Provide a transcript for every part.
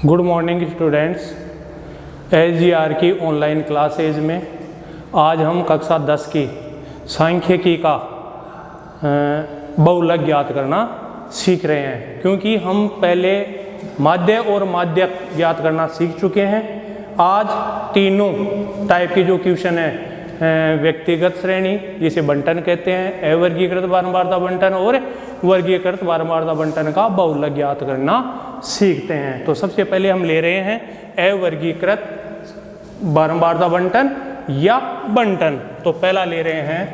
Good morning students. SGR की online classes में आज हम कक्षा 10 की सांख्यिकी का बहुलक ज्ञात करना सीख रहे हैं, क्योंकि हम पहले माध्य और माध्यक ज्ञात करना सीख चुके हैं। आज तीनों टाइप की जो क्वेश्चन है, व्यक्तिगत श्रेणी जिसे बंटन कहते हैं, अवर्गीकृत बारंबारता बंटन और वर्गीकृत बारंबारता बंटन का बहुलक ज्ञात करना सीखते हैं। तो सबसे पहले हम ले रहे हैं अवर्गीकृत बारंबारता बंटन या बंटन। तो पहला ले रहे हैं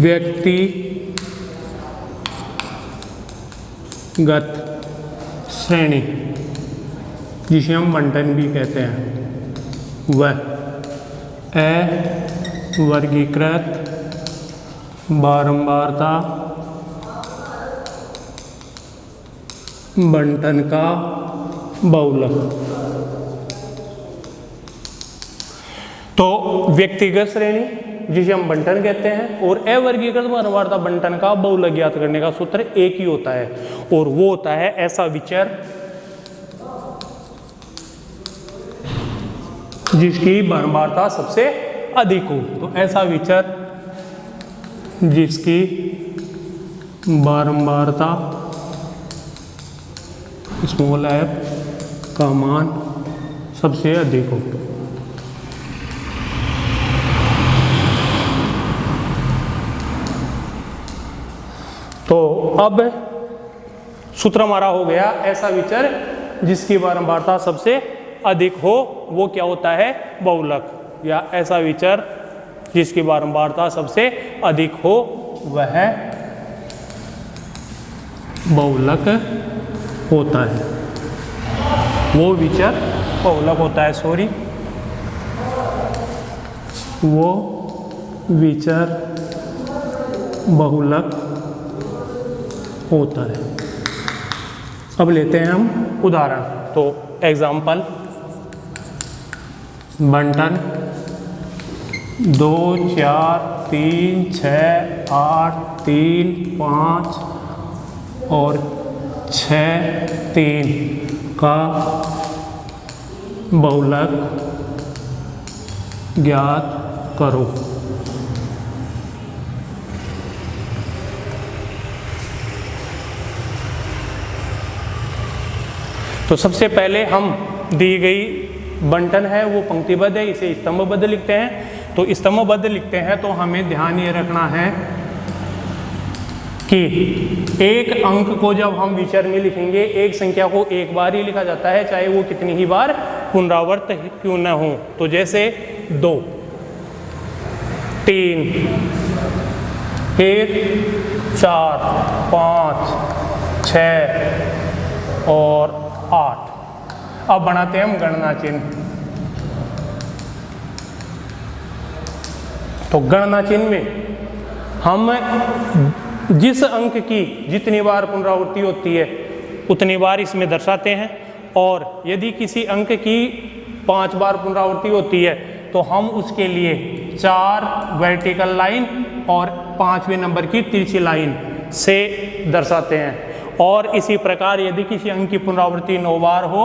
व्यक्तिगत श्रेणी जिसे हम बंटन भी कहते हैं। वह अवर्गीकृत बारंबारता बंटन का बहुलक। तो व्यक्तिगत श्रेणी जिसे हम बंटन कहते हैं और अवर्गीकृत बारंबारता बंटन का बहुलक ज्ञात करने का सूत्र एक ही होता है, और वो होता है ऐसा विचर जिसकी बारंबारता सबसे अधिक हो। तो ऐसा विचर जिसकी बारंबारता स्मॉल f का मान सबसे अधिक हो। तो अब सूत्र हमारा हो गया, ऐसा विचर जिसकी बारंबारता सबसे अधिक हो वो क्या होता है? बहुलक। या ऐसा विचर जिसकी बारंबारता सबसे अधिक हो वह बहुलक होता है, वो विचर बहुलक होता है। वो विचर बहुलक होता है। अब लेते हैं हम उदाहरण। तो एग्जाम्पल, बंटन 2, 4, 3, 6, 8, 3, 5 और 6, 3 का बहुलक ज्ञात करो। तो सबसे पहले हम दी गई बंटन है वो पंक्तिबद्ध है, इसे स्तंभबद्ध लिखते हैं। तो स्तंभबद्ध लिखते हैं तो हमें ध्यान ये रखना है कि एक अंक को जब हम विचर में लिखेंगे, एक संख्या को एक बार ही लिखा जाता है, चाहे वो कितनी ही बार पुनरावृत्त क्यों न हो। तो जैसे 2, 3, 1, 4, 5, 6 और 8। अब बनाते हैं हम गणना चिन्ह। तो गणना चिन्ह में हम जिस अंक की जितनी बार पुनरावृत्ति होती है उतनी बार इसमें दर्शाते हैं, और यदि किसी अंक की 5 बार पुनरावृत्ति होती है तो हम उसके लिए 4 वर्टिकल लाइन और 5वें नंबर की तिरछी लाइन से दर्शाते हैं। और इसी प्रकार यदि किसी अंक की पुनरावृत्ति 9 बार हो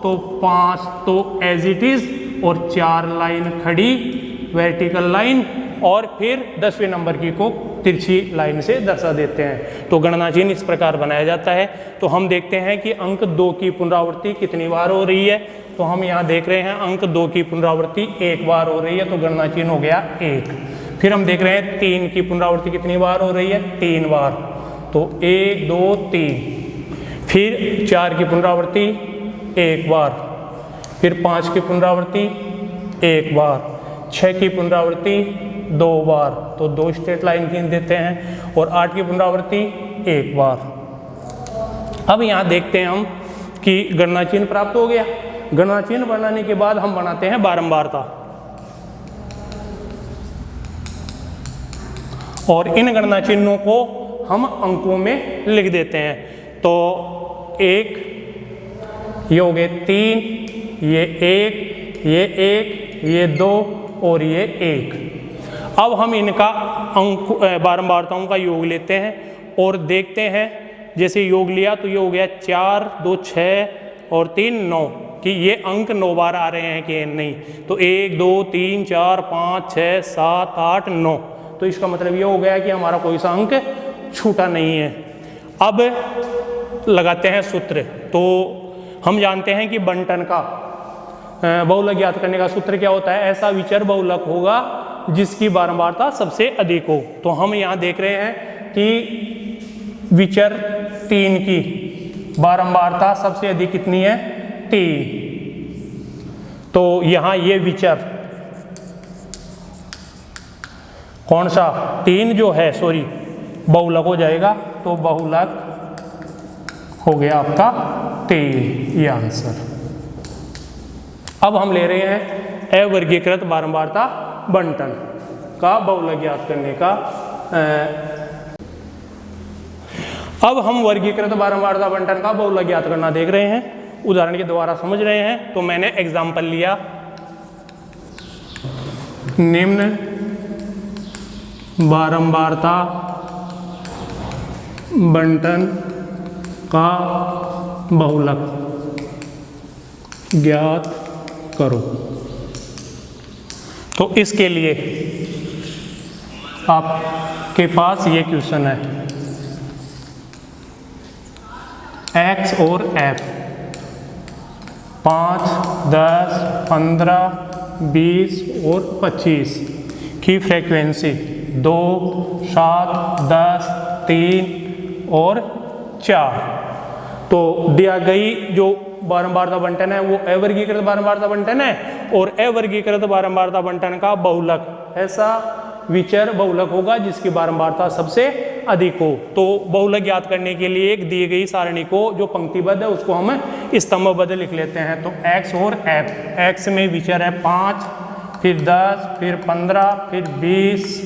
तो 5 तो एज इट इज और 4 लाइन खड़ी वर्टिकल लाइन और फिर 10वें नंबर की को तिरछी लाइन से दर्शा देते हैं। तो गणना चिन्ह इस प्रकार बनाया जाता है। तो हम देखते हैं कि अंक 2 की पुनरावृत्ति कितनी बार हो रही है। तो हम यहाँ देख रहे हैं अंक 2 की पुनरावृत्ति 1 बार हो रही है, तो गणना चिन्ह हो गया 1। फिर हम देख रहे हैं 3 की पुनरावृत्ति कितनी बार हो रही है? 3 बार, तो 1, 2, 3। फिर 4 की पुनरावृत्ति 1 बार, फिर 5 की पुनरावृत्ति 1 बार, 6 की पुनरावृत्ति 2 बार, तो 2 स्ट्रेट लाइन खींच देते हैं, और 8 की पुनरावृत्ति 1 बार। अब यहाँ देखते हैं हम कि गणना चिन्ह प्राप्त हो गया। गणना चिन्ह बनाने के बाद हम बनाते हैं बारंबारता, और इन गणना चिन्हों को हम अंकों में लिख देते हैं। तो 1, ये हो गए 3, ये 1, ये 1, ये 2 और ये 1। अब हम इनका अंक बारंबारताओं का योग लेते हैं और देखते हैं जैसे योग लिया तो ये हो गया 4 2 6 और 3 9 कि ये अंक 9 बार आ रहे हैं कि नहीं। तो 1 2 3 4 5 6 7 8 9, तो इसका मतलब ये हो गया कि हमारा कोई सा अंक छूटा नहीं है। अब लगाते हैं सूत्र। तो हम जानते हैं कि बंटन का बहुलक ज्ञात करने का सूत्र क्या होता है, ऐसा विचर बहुलक होगा जिसकी बारंबारता सबसे अधिक हो। तो हम यहाँ देख रहे हैं कि विचर 3 की बारंबारता सबसे अधिक कितनी है, 3। तो यहाँ ये विचर कौन सा 3 जो है बहुलक हो जाएगा। तो बहुलक हो गया आपका 3, ये आंसर। अब हम ले रहे हैं अवर्गीकृत बारंबारता बंटन का बहुलक ज्ञात करने का। अब हम वर्गीकृत बारंबारता बंटन का बहुलक ज्ञात करना देख रहे हैं, उदाहरण के द्वारा समझ रहे हैं। तो मैंने एग्जाम्पल लिया, निम्न बारंबारता बंटन का बहुलक ज्ञात करो। तो इसके लिए आपके पास ये क्वेश्चन है, x और f 5 10 15 20 और 25 की फ्रीक्वेंसी 2 7 10 3 और 4। तो दिया गई जो बारंबारता बंटन है वो अवर्गीकृत बारंबारता बंटन है, और अवर्गीकृत बारंबारता बंटन का बहुलक ऐसा विचर बहुलक होगा जिसकी बारंबारता सबसे अधिक हो। तो बहुलक ज्ञात करने के लिए एक दी गई सारणी को जो पंक्तिबद्ध है उसको हम स्तंभबद्ध लिख लेते हैं। तो x और f, x में विचर है 5, फिर 10, फिर 15, फिर 20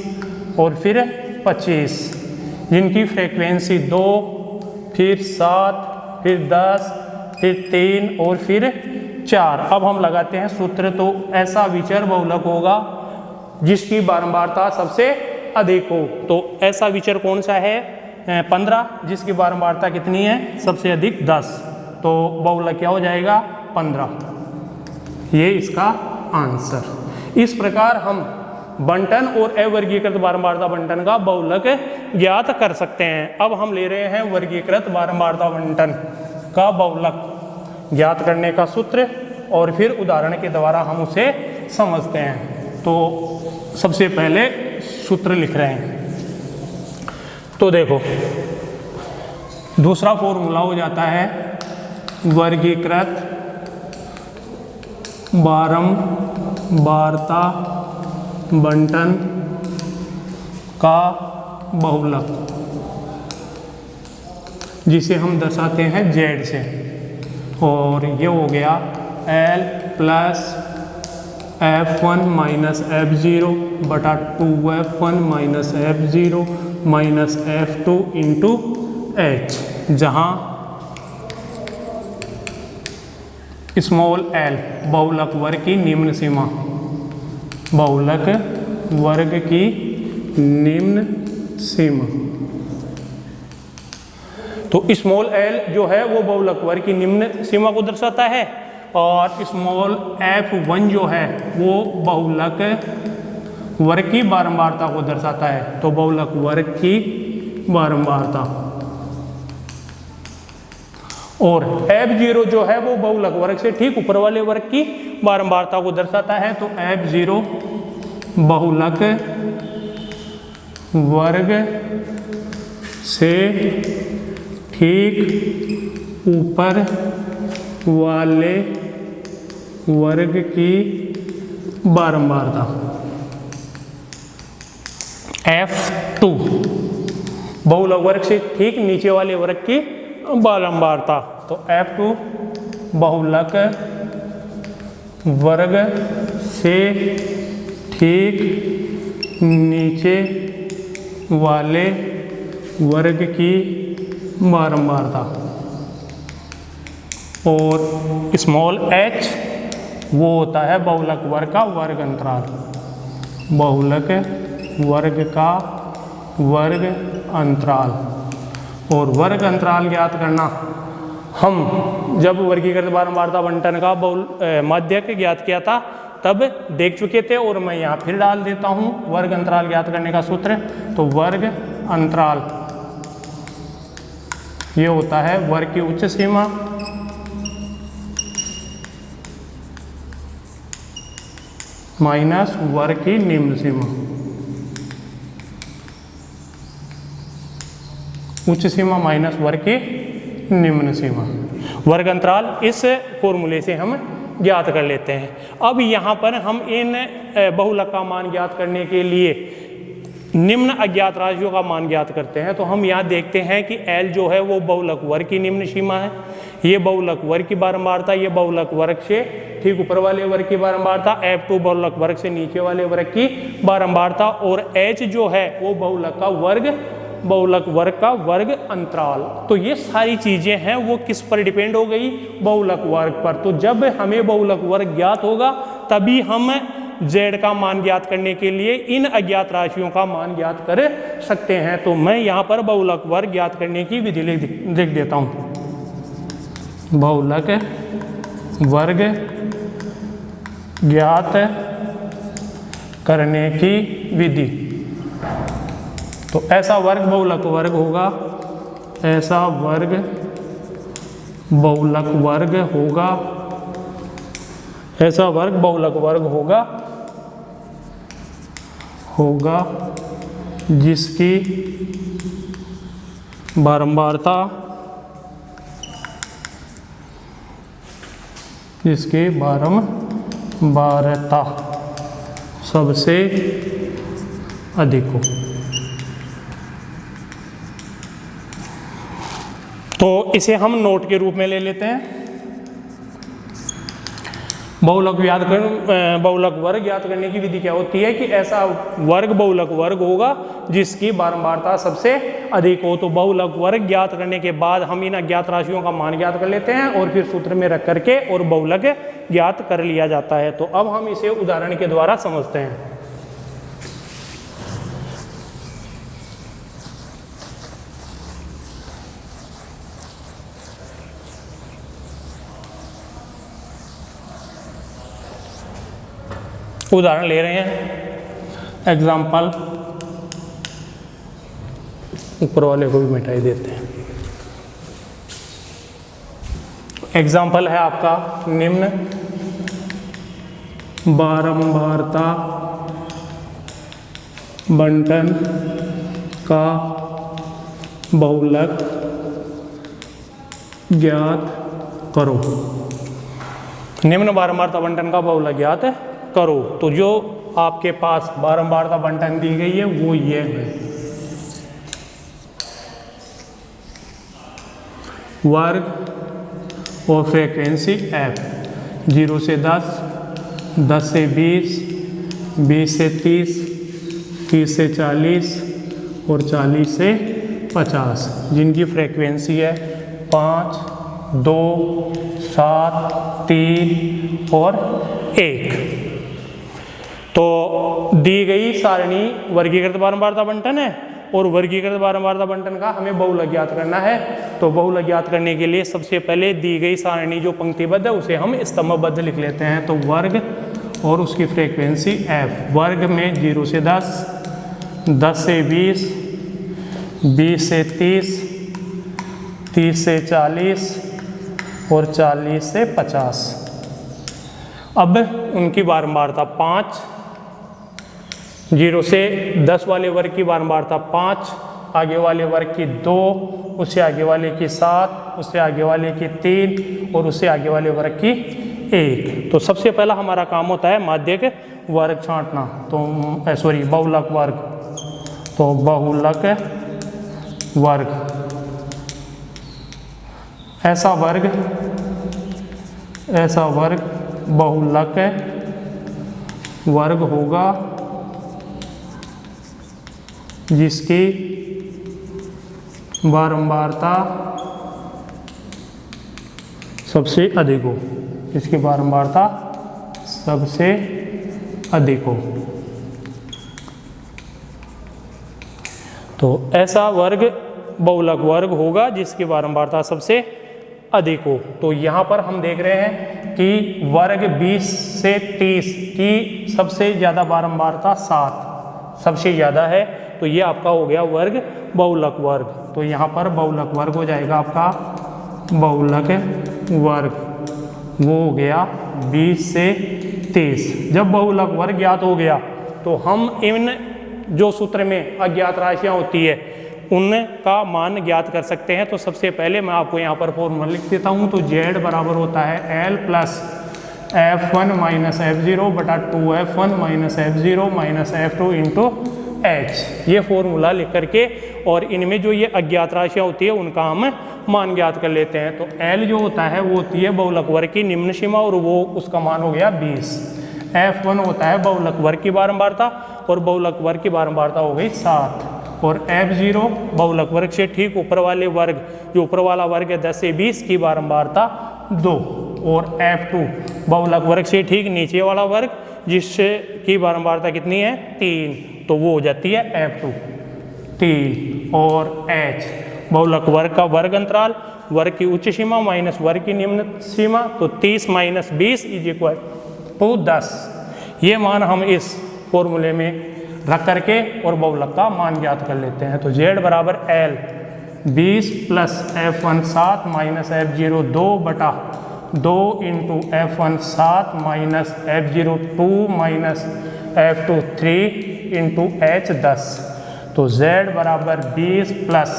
और फिर 25, जिनकी फ्रीक्वेंसी 2, फिर 7, फिर 10, फिर 3 और फिर 4। अब हम लगाते हैं सूत्र। तो ऐसा विचर बहुलक होगा जिसकी बारंबारता सबसे अधिक हो। तो ऐसा विचर कौन सा है, 15, जिसकी बारंबारता कितनी है सबसे अधिक 10। तो बहुलक क्या हो जाएगा 15, ये इसका आंसर। इस प्रकार हम बंटन और अवर्गीकृत बारंबारता बंटन का बहुलक ज्ञात कर सकते हैं। अब हम ले रहे हैं वर्गीकृत बारंबारता बंटन का बहुलक ज्ञात करने का सूत्र, और फिर उदाहरण के द्वारा हम उसे समझते हैं। तो सबसे पहले सूत्र लिख रहे हैं। तो देखो, दूसरा फॉर्मूला हो जाता है वर्गीकृत बारंबारता बंटन का बहुलक, जिसे हम दर्शाते हैं Z से। और ये हो गया L plus F1 minus F0 बटा 2F1 minus F0 minus F2 into H, जहाँ स्मॉल l बहुलक वर्ग की निम्न सीमा, बहुलक वर्ग की निम्न सीमा। तो स्मॉल l जो है वो बहुलक वर्ग की निम्न सीमा को दर्शाता है, और स्मॉल f1 जो है वो बहुलक वर्ग की बारंबारता को दर्शाता है। तो बहुलक वर्ग की बारंबारता, और f0 जो है वो बहुलक वर्ग से ठीक ऊपर वाले वर्ग की बारंबारता को दर्शाता है। तो f0 बहुलक वर्ग से ठीक ऊपर वाले वर्ग की बारंबारता। F2 बहुलक वर्ग से ठीक नीचे वाले वर्ग की बारंबारता। तो F2 बहुलक वर्ग से ठीक नीचे वाले वर्ग की बारंबारता। और स्मॉल h वो होता है बहुलक वर्ग का वर्ग अंतराल, बहुलक वर्ग का वर्ग अंतराल। और वर्ग अंतराल ज्ञात करना, हम जब वर्गीकृत बारंबारता बंटन का माध्यक ज्ञात किया था तब देख चुके थे, और मैं यहाँ फिर डाल देता हूँ वर्ग अंतराल ज्ञात करने का सूत्र। तो वर्ग अंतराल ये होता है वर्ग की उच्च सीमा माइनस वर्ग की निम्न सीमा। उच्च सीमा माइनस वर्ग की निम्न सीमा, वर्ग अंतराल इस फॉर्मूले से हम ज्ञात कर लेते हैं। अब यहाँ पर हम इन बहुलक का मान ज्ञात करने के लिए निम्न अज्ञात राशियों का मान ज्ञात करते हैं। तो हम यहाँ देखते हैं कि L जो है वो बहुलक वर्ग की निम्न सीमा है, ये बहुलक वर्ग की बारंबारता, ये बहुलक वर्ग से ठीक ऊपर वाले वर्ग की बारंबारता, F2 बहुलक वर्ग से नीचे वाले वर्ग की बारंबारता, और H जो है वो बहुलक का वर्ग अंतराल। तो ये सारी चीजें हैं वो किस पर डिपेंड हो गई, बहुलक वर्ग पर। तो जब हमें बहुलक वर्ग ज्ञात होगा तभी हम Z का मान ज्ञात करने के लिए इन अज्ञात राशियों का मान ज्ञात कर सकते हैं। तो मैं यहाँ पर बहुलक वर्ग ज्ञात करने की विधि लिख देता हूँ, बहुलक वर्ग ज्ञात करने की विधि। तो ऐसा वर्ग बहुलक वर्ग होगा, ऐसा वर्ग बहुलक वर्ग होगा, ऐसा वर्ग बहुलक वर्ग होगा जिसकी बारंबारता सबसे अधिक हो। तो इसे हम नोट के रूप में ले लेते हैं। बहुलक वर्ग ज्ञात करने की विधि क्या होती है कि ऐसा वर्ग बहुलक वर्ग होगा जिसकी बारंबारता सबसे अधिक हो। तो बहुलक वर्ग ज्ञात करने के बाद हम इन अज्ञात राशियों का मान ज्ञात कर लेते हैं और फिर सूत्र में रख करके और बहुलक ज्ञात कर लिया जाता है। तो अब हम इसे उदाहरण के द्वारा समझते हैं। उदाहरण ले रहे हैं, एग्जाम्पल ऊपर वाले को भी मिटाई देते हैं। एग्जाम्पल है आपका निम्न बारंबारता बंटन का बहुलक ज्ञात करो। निम्न बारंबारता बंटन का बहुलक ज्ञात करो। तो जो आपके पास बारंबारता बंटन दी गई है वो ये है, वर्ग और फ्रीक्वेंसी f, 0 से 10, 10 से 20, 20 से 30, 30 से 40 और 40 से 50, जिनकी फ्रीक्वेंसी है 5, 2, 7, 3 और 1। तो दी गई सारणी वर्गीकृत बारंबारता बंटन है और वर्गीकृत बारंबारता बंटन का हमें बहुलक ज्ञात करना है। तो बहुलक ज्ञात करने के लिए सबसे पहले दी गई सारणी जो पंक्तिबद्ध है उसे हम स्तंभबद्ध लिख लेते हैं। तो वर्ग और उसकी फ्रीक्वेंसी f, वर्ग में 0 से 10, 10 से 20, 20 से 30, 30 से 40 और 40 से 50। अब उनकी बारंबारता 5, 0 से 10 वाले वर्ग की बारंबारता 5, आगे वाले वर्ग की 2, उससे आगे वाले की 7, उससे आगे वाले की 3 और उससे आगे वाले वर्ग की 1। तो सबसे पहला हमारा काम होता है माध्यक वर्ग छांटना। तो बहुलक वर्ग। तो बहुलक वर्ग, ऐसा वर्ग बहुलक वर्ग होगा जिसकी बारंबारता सबसे अधिक हो, इसकी बारंबारता सबसे अधिक हो। तो ऐसा वर्ग बहुलक वर्ग होगा जिसकी बारंबारता सबसे अधिक हो। तो यहाँ पर हम देख रहे हैं कि वर्ग 20 से 30 की सबसे ज़्यादा बारंबारता 7 सबसे ज़्यादा है, तो ये आपका हो गया वर्ग बहुलक वर्ग। तो यहाँ पर बहुलक वर्ग हो जाएगा आपका बहुलक वर्ग, वो हो गया 20 से 30। जब बहुलक वर्ग ज्ञात हो गया तो हम इन जो सूत्र में अज्ञात राशियाँ होती है उनका मान ज्ञात कर सकते हैं। तो सबसे पहले मैं आपको यहाँ पर फॉर्मूला लिख देता हूँ। तो z बराबर होता है L plus F1 minus F0 बटा 2F1 minus F0 minus F2 into H। ये फॉर्मूला लिख करके और इनमें जो ये अज्ञात राशियाँ होती है उनका हम मान ज्ञात कर लेते हैं। तो L जो होता है वो होती है बहुलक वर्ग की निम्न सीमा और वो उसका मान हो गया 20। F1 होता है बहुलक वर्ग की बारंबारता और बहुलक वर्ग की बारंबारता हो गई 7। और F0 बहुलक वर्ग से ठीक ऊपर वाले वर्ग, जो ऊपर वाला वर्ग है 10 से 20 की बारंबारता 2। और F2 बहुलक वर्ग से ठीक नीचे वाला वर्ग जिससे की बारंबारता कितनी है 3, तो वो हो जाती है F2 3। और H बहुलक वर्ग का वर्ग अंतराल, वर्ग की उच्च सीमा माइनस वर्ग की निम्न सीमा, तो 30 माइनस 20 इज इक्वल टू 10। ये मान हम इस फॉर्मूले में रख करके और बहुलक का मान ज्ञात कर लेते हैं। तो z बराबर L 20 plus F1 7 minus F0 2 बटा 2 into F1 7 minus F0 2 minus F2 3 into H 10। तो z बराबर 20 प्लस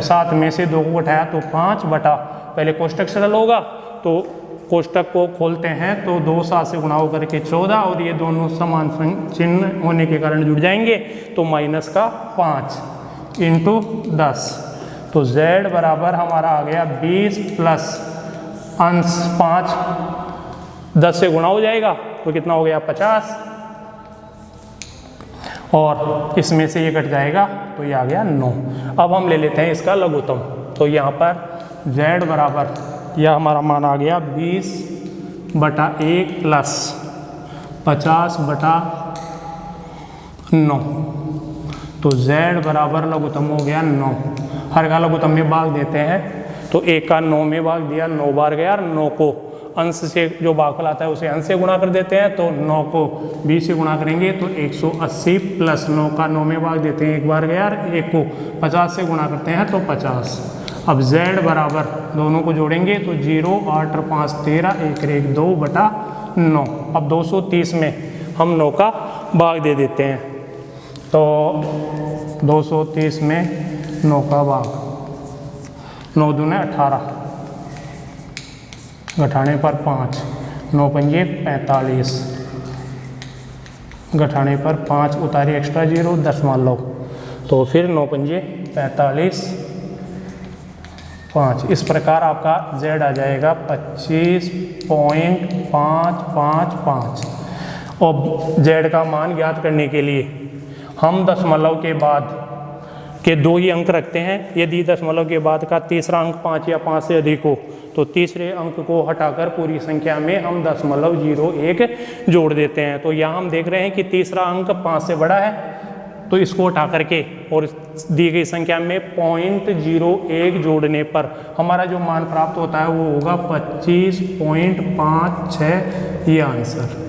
7 में से 2 को उठाया तो 5 बटा, पहले कोष्टक सरल होगा तो कोष्टक को खोलते हैं तो 2 7 से गुणा होकर के 14 और ये दोनों समान चिन्ह होने के कारण जुड़ जाएंगे, तो माइनस का 5 इंटू 10। तो z बराबर हमारा आ गया 20 प्लस अंश 5 10 से गुणा हो जाएगा तो कितना हो गया 50 और इसमें से ये कट जाएगा तो ये आ गया 9। अब हम ले लेते हैं इसका लघुत्तम। तो यहाँ पर z बराबर यह हमारा मान आ गया 20 बटा 1 प्लस 50 बटा 9। तो z बराबर लघुत्तम हो गया 9। हर का लघुत्तम में भाग देते हैं तो 1 का 9 में भाग दिया, 9 बार गया। 9 को अंश से जो भागफल आता है उसे अंश से गुणा कर देते हैं, तो 9 को 20 से गुणा करेंगे तो 180 प्लस 9 का 9 में भाग देते हैं, 1 बार गया। 1 को 50 से गुणा करते हैं तो 50। अब z बराबर दोनों को जोड़ेंगे तो 0 8 और 5 13 1 1 2 बटा 9। अब 230 में हम 9 का भाग दे देते हैं, तो 230 में 9 का भाग 9 दूने 18, घटाने पर 5, 9 पंजे 45, घटाने पर 5 उतारी एक्स्ट्रा 0 10 मान लो, तो फिर 9 पंजे 45 5। इस प्रकार आपका z आ जाएगा 25.555। और z का मान ज्ञात करने के लिए हम दशमलव के बाद के 2 ही अंक रखते हैं। यदि दशमलव के बाद का तीसरा अंक 5 या 5 से अधिक हो तो तीसरे अंक को हटाकर पूरी संख्या में हम 0.01 जोड़ देते हैं। तो यहाँ हम देख रहे हैं कि तीसरा अंक 5 से बड़ा है, तो इसको उठा करके और दी गई संख्या में 0.01 जोड़ने पर हमारा जो मान प्राप्त होता है वो होगा 25.56। ये आंसर